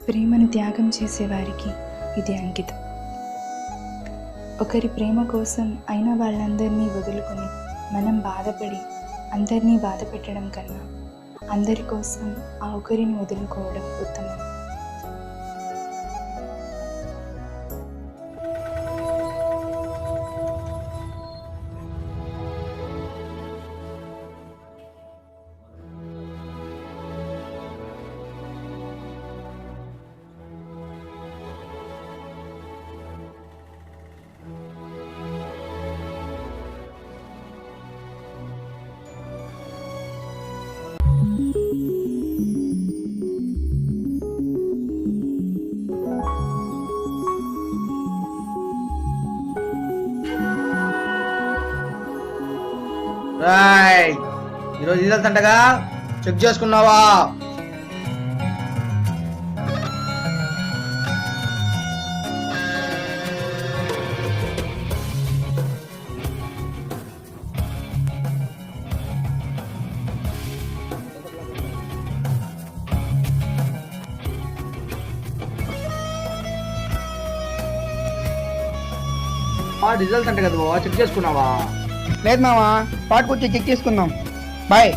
ప్రేమను త్యాగం చేసేవారికి ఇది అంకితం. ఒకరి ప్రేమ కోసం అయిన వాళ్ళందరినీ వదులుకొని మనం బాధపడి అందరినీ బాధ పెట్టడం కన్నా అందరి కోసం ఆ ఒకరిని వదులుకోవడం ఉత్తమం. ఈరోజు రిజల్ట్ అంటగా చెక్ చేసుకున్నావా? రిజల్ట్ అంట కదా బావా, చెక్ చేసుకున్నావా? లేదు మావా, పాటుకొచ్చి చెక్ చేసుకుందాం. బాయ్.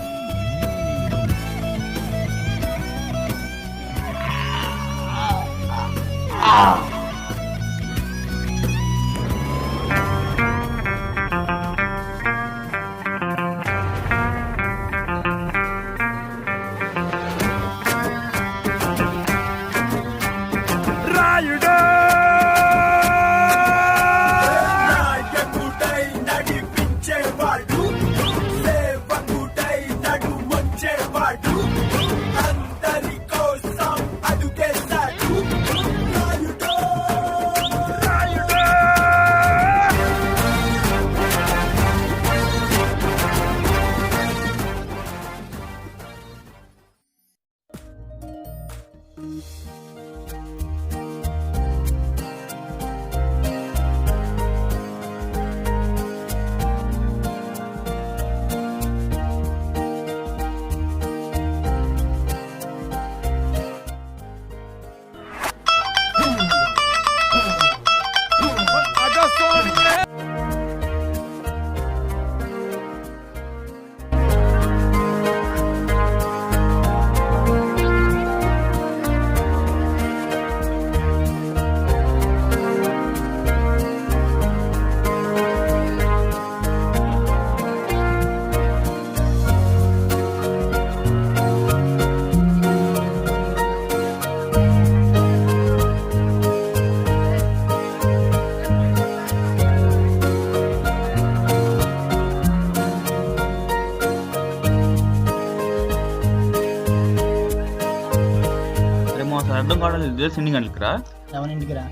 అర్థం కావడం ఎన్ని గంటలకు రా? 7 రా.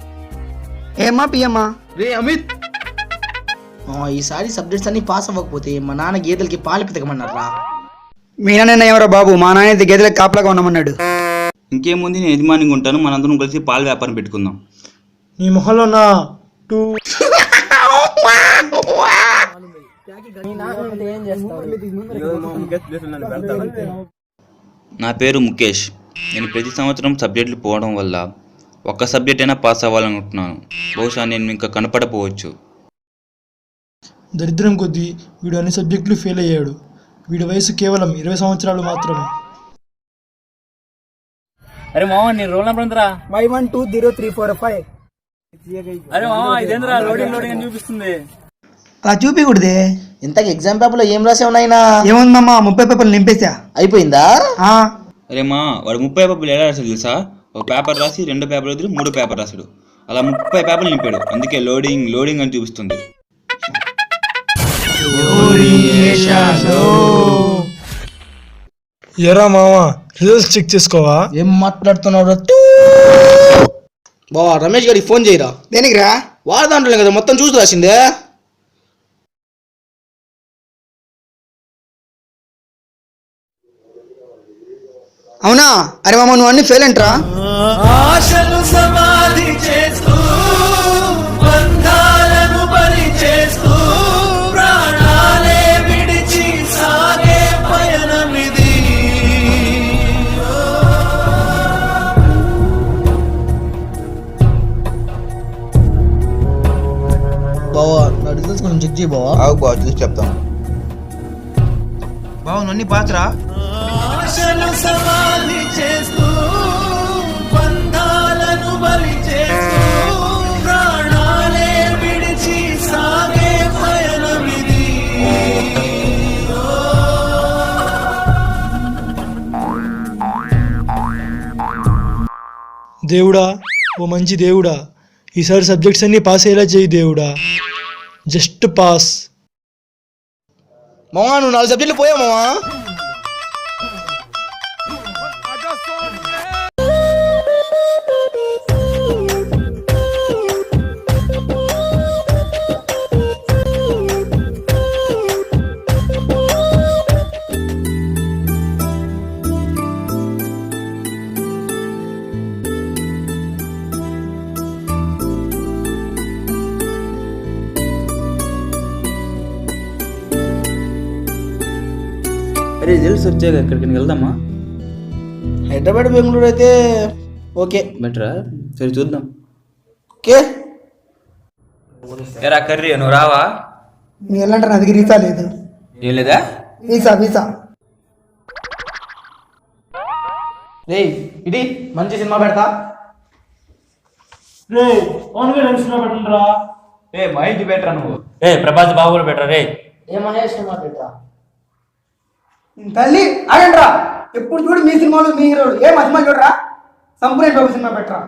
ఏమ్మా పియమ్మా? రే అమిత్, ఈసారి సబ్జెక్ట్స్ అన్ని పాస్ అవ్వకపోతే మా నాన్న గేదెలకి పాలు పితకమన్నారా? మీ నాన్న ఎవరో బాబు, మా నాన్న గేదెలకు కాపలాగా ఉన్నామన్నాడు. ఇంకేముంది, నేను యజమానిగా ఉంటాను, మనందరం కలిసి పాల వ్యాపారం పెట్టుకుందాం. నీ మొహంలో నా నా పేరు ముఖేష్. నేను ప్రతి సంవత్సరం సబ్జెక్టులు పోవడం వల్ల ఒక్క సబ్జెక్ట్ అయినా పాస్ అవ్వాలనుకుంటున్నాను. బహుశా నేను ఇంకా కనపడపోవచ్చు. దరిద్రం కొద్దీ వీడు అన్ని సబ్జెక్టులు ఫెయిల్ అయ్యాడు. వీడి వయసు కేవలం 20 సంవత్సరాలు మాత్రమే. అరే మామ నీ రోల్ నెంబర్ ఎంతరా? 512034 అరే మామ ఇదేంద్రా లోడింగ్ లోడింగ్ అని చూపిస్తుంది. అలా చూపించకూడదే. ఇంతకు ఎగ్జామ్ పేపర్లో ఏం రాసావు నాయనా? ఏముందమ్మా 30 పేపర్లు నింపేసా. అయిపోయిందా? అరే మా వాడు 30 పేపర్లు ఎలా రాశాడు తెలుసా? ఒక పేపర్ రాసి 2 పేపర్లు వదిలి 3 పేపర్ రాశాడు. అలా 30 పేపర్లు నింపాడు. అందుకే లోడింగ్ లోడింగ్ అని చూపిస్తుంది. ఎరా మామ రిజల్ట్స్ చెక్ చేసుకోవా? ఏం మాట్లాడుతున్నావు? బావా రమేష్ గారికి ఫోన్ చేయరా. దేనికి రా? వాడు దాంట్లో కదా మొత్తం చూసి రాసిందే. అవునా? అరే మామ నువ్వు అన్ని ఫెయిల్ అంటరా? ఆశలు సమాధి చేస్తూ బంధాలను బలి చేస్తూ ప్రాణాలే విడిచి సాగే పయనమిది. బావా నా రిజల్ట్స్ కొంచెం చెక్ చేయి బావా. ఆగు బాగా చూసి చెప్తాను. బావా నువ్వు అన్ని పాస్ రా. ఆశలు సమాధి చేస్తూ బంధాలను బలి చేస్తూ ప్రాణాలే విడిచి సాగే పయనమిది. దేవుడా, ఓ మంచి దేవుడా, ఈసారి సబ్జెక్ట్స్ అన్ని పాస్ అయ్యేలా చేయి దేవుడా. Just pass. మావా నువ్వు 4 సబ్జెక్టులు పోయావు మావా. అరే రిజల్ట్స్ వచ్చాక ఎక్కడికి వెళ్దామా? హైదరాబాద్ బెంగళూరు అయితే ఓకే. బెటరా? సరే చూద్దాం. ఓకే ఎరా కర్రీ నువ్వు రావా? నీ వెళ్ళంటే నా దగ్గర వీసా లేదు. ఏం లేదా? వీసా రే ఇది మంచి సినిమా పెడతా. ఏ మహేష్ బెటరా నువ్వు? ఏ ప్రభాస్ బాబు కూడా బెటరా రే? ఏ మహేష్ సినిమా పెడతా. తల్లి ఆగండ్రా. ఎప్పుడు చూడు మీ సినిమాలు మీ హీరోలు. ఏ మా సినిమా చూడరా? సంపూర్ణ బాబు సినిమా పెట్టరా.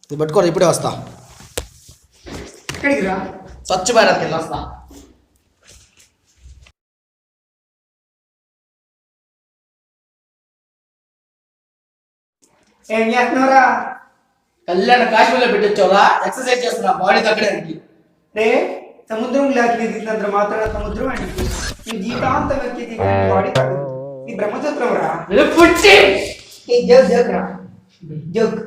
ఇది పట్టుకోరా ఇప్పుడే వస్తా. ఎక్కడికి రా? స్వచ్ఛ భారత్కి వెళ్ళి వస్తా. ఏం చేస్తున్నావురా? కళ్యాణ కాశ్మీర్లో పెట్టొచ్చావురా. ఎక్సర్సైజ్ చేస్తున్నా బాడీ తగ్గడానికి. రే సముద్రం లాకి తీసినంత మాత్రం సముద్రం అండి. ఈ జీవితాంతం ఎక్కి వాడి ఈ బ్రహ్మసూత్రం రా. పుట్టి ఈ జోక్ రా. జోక్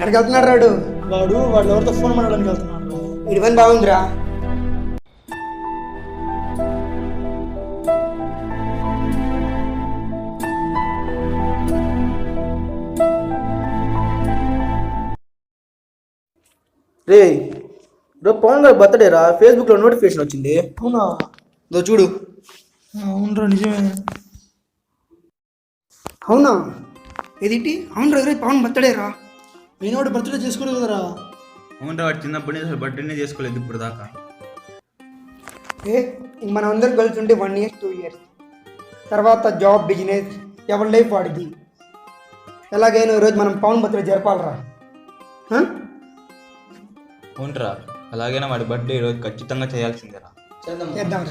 ఎక్కడికి వెళ్తున్నాడు రాడు? వాడు ఎవరితో ఫోన్ మాట్లాడడానికి వెళ్తున్నాడు. వీడి పని బాగుందిరా. రే రేపు పవన్ గారి బర్త్డే రా. ఫేస్బుక్లో నోటిఫికేషన్ వచ్చింది. అవునా? ఇదో చూడు. అవునరా నిజమే. అవునా? ఏదిటి? అవును రా పవన్ బర్త్డే రా. అయినవాడు బర్త్డే చేసుకోలేదు కదరా. అవును వాడు చిన్నప్పటి నుంచి అసలు బర్త్డేనే చేసుకోలేదు ఇప్పుడు దాకా. ఇంక మనం అందరం కలిసి ఉంటే 1 year 2 years తర్వాత జాబ్ బిజినెస్ ఎవరి లైఫ్ వాడిది. ఎలాగైనా ఈరోజు మనం పవన్ బర్త్డే జరపాలరా. అవునరా అలాగైనా వాడి బర్త్డే ఈరోజు ఖచ్చితంగా చేయాల్సిందేరా. చేద్దాం.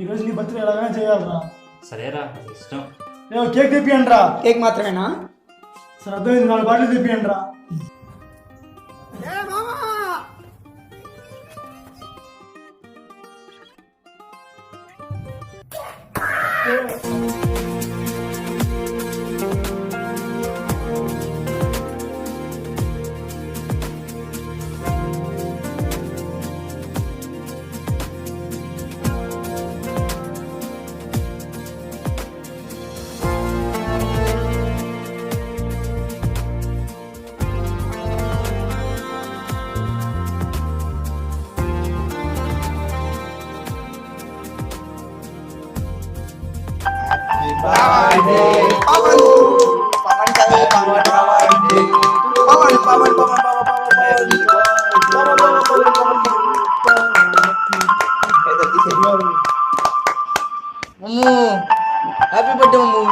ఈరోజు నీ బర్త్డే ఎలాగైనా చేయాలరా. సరేరా ఇష్టం. కేక్ తెప్పియండి రా. కేక్ మాత్రమేనా? సరే అర్థమైంది, 4 బాటిల్ తెప్పియండి రా. హ్యాపీ బర్త్డే మమ్ము.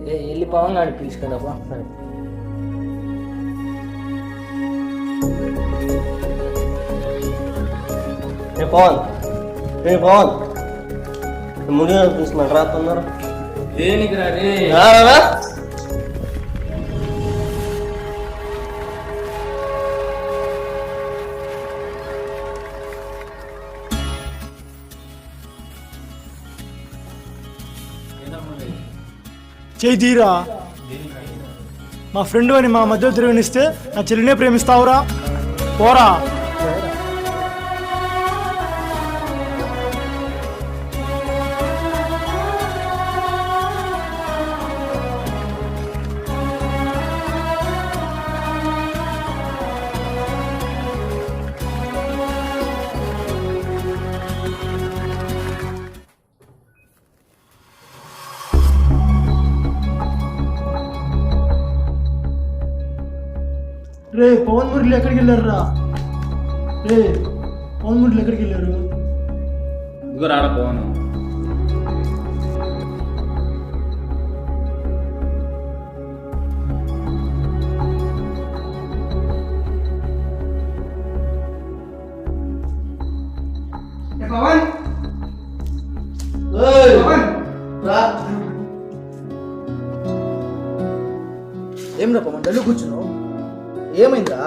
వెళ్ళి పవన్ గాడికి పిలుచుకోదబ్బా. పవన్ ముడి తీసుకున్నాడు రా తొందర. దేనికి రా రే? చేయి తీరా. మా ఫ్రెండ్ అని మా మధ్యలో తిరగనిస్తే నా చెల్లినే ప్రేమిస్తావురా? పోరా. రే పవన్ మురళి ఎక్కడికి వెళ్ళారు రా? రే పవన్ మురళి ఎక్కడికి వెళ్ళారు? ఇదిగో రాడ పోను. పవన్ ఎందుకు కూర్చున్నావు? ఏమైందిరా?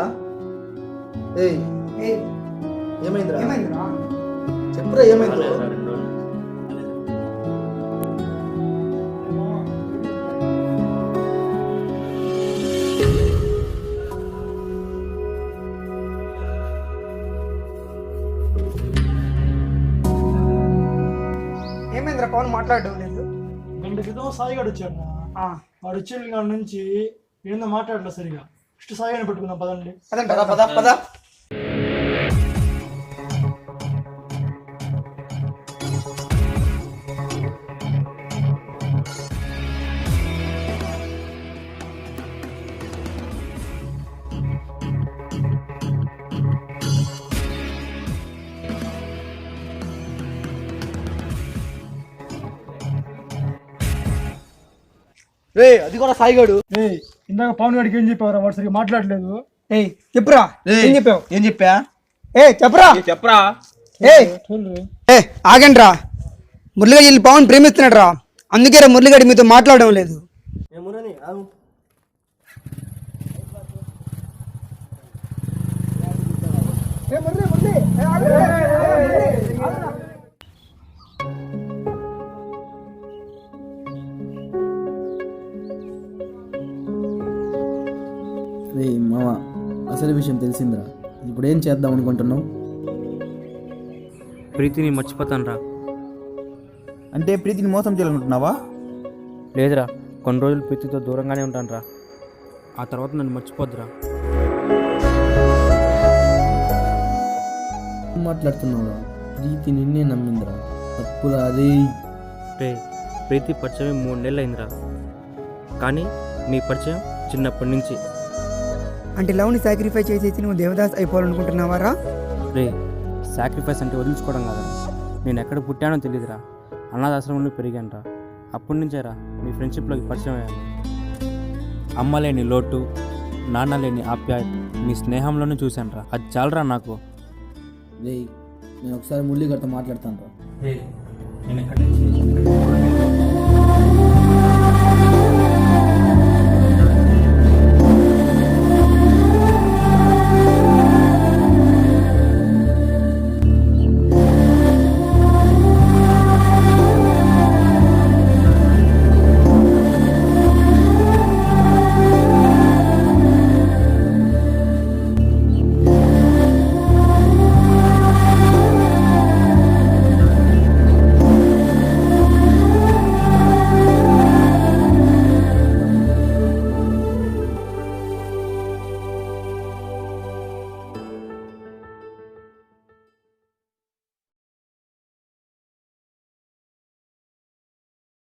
ఏయ్ ఏయ్, ఏమైందిరా? ఏమైందిరా? చెప్పురా ఏమైందో? ఏమైందిరా పవన్ మాట్లాడడం లేదు? గంట క్రితం సాయిగాడు వచ్చాడు నా. ఆ, వాడు వచ్చిన కాడ నుంచి ఏందో మాట్లాడలేదు సరిగా. ఫస్ట్ సాయిగాని పెట్టుకుందాం పదండి. అదండి పద పద పద. రే అది కూడా సాయిగాడు. ఏయ్ ఇందాక పవన్ గారికి ఏం చెప్పావరా? వాడు సరిగా మాట్లాడలేదు. ఏయ్ చెప్పురా, ఏం చెప్పావు? ఏం చెప్పా? చెప్పరా. చెప్పరా ఆగండి రా. మురళిగాడు వీళ్ళు పవన్ ప్రేమిస్తున్నాడు రా, అందుకే రా మురళిగాడి మీతో మాట్లాడడం లేదు. ఏమురని ఆగు. రే మామ, అసలు విషయం తెలిసిందిరా. ఇప్పుడు ఏం చేద్దాం అనుకుంటున్నావు? ప్రీతిని మర్చిపోతాను రా. అంటే ప్రీతిని మోసం చేయాలనుకుంటున్నావా? లేదురా, కొన్ని రోజులు ప్రీతితో దూరంగానే ఉంటాను రా. ఆ తర్వాత నన్ను మర్చిపోద్దురా. ఏం మాట్లాడుతున్నావురా? ప్రీతి నిన్నే నమ్మిందిరా. తప్పురా అదే. రే, ప్రీతి పరిచయం 3 నెలలు అయిందిరా. కానీ మీ పరిచయం చిన్నప్పటి నుంచి. అంటే లవ్ని సాక్రిఫైస్ చేసేసి నువ్వు దేవదాస్ అయిపోవాలనుకుంటున్నావారా? రే, సాక్రిఫైస్ అంటే వదిలించుకోవడం కాదురా. నేను ఎక్కడ పుట్టానో తెలియదురా. అనాథాశ్రమంలో పెరిగానురా. అప్పటి నుంచేరా మీ ఫ్రెండ్షిప్లోకి పరిచయం అయ్యాను. అమ్మ లేని లోటు, నాన్న లేని ఆప్యాయత మీ స్నేహంలోనే చూశానురా. అది చాలరా నాకు. రే నేను ఒకసారి మురళి గారితో మాట్లాడతాను రా. నేను ఎక్కడ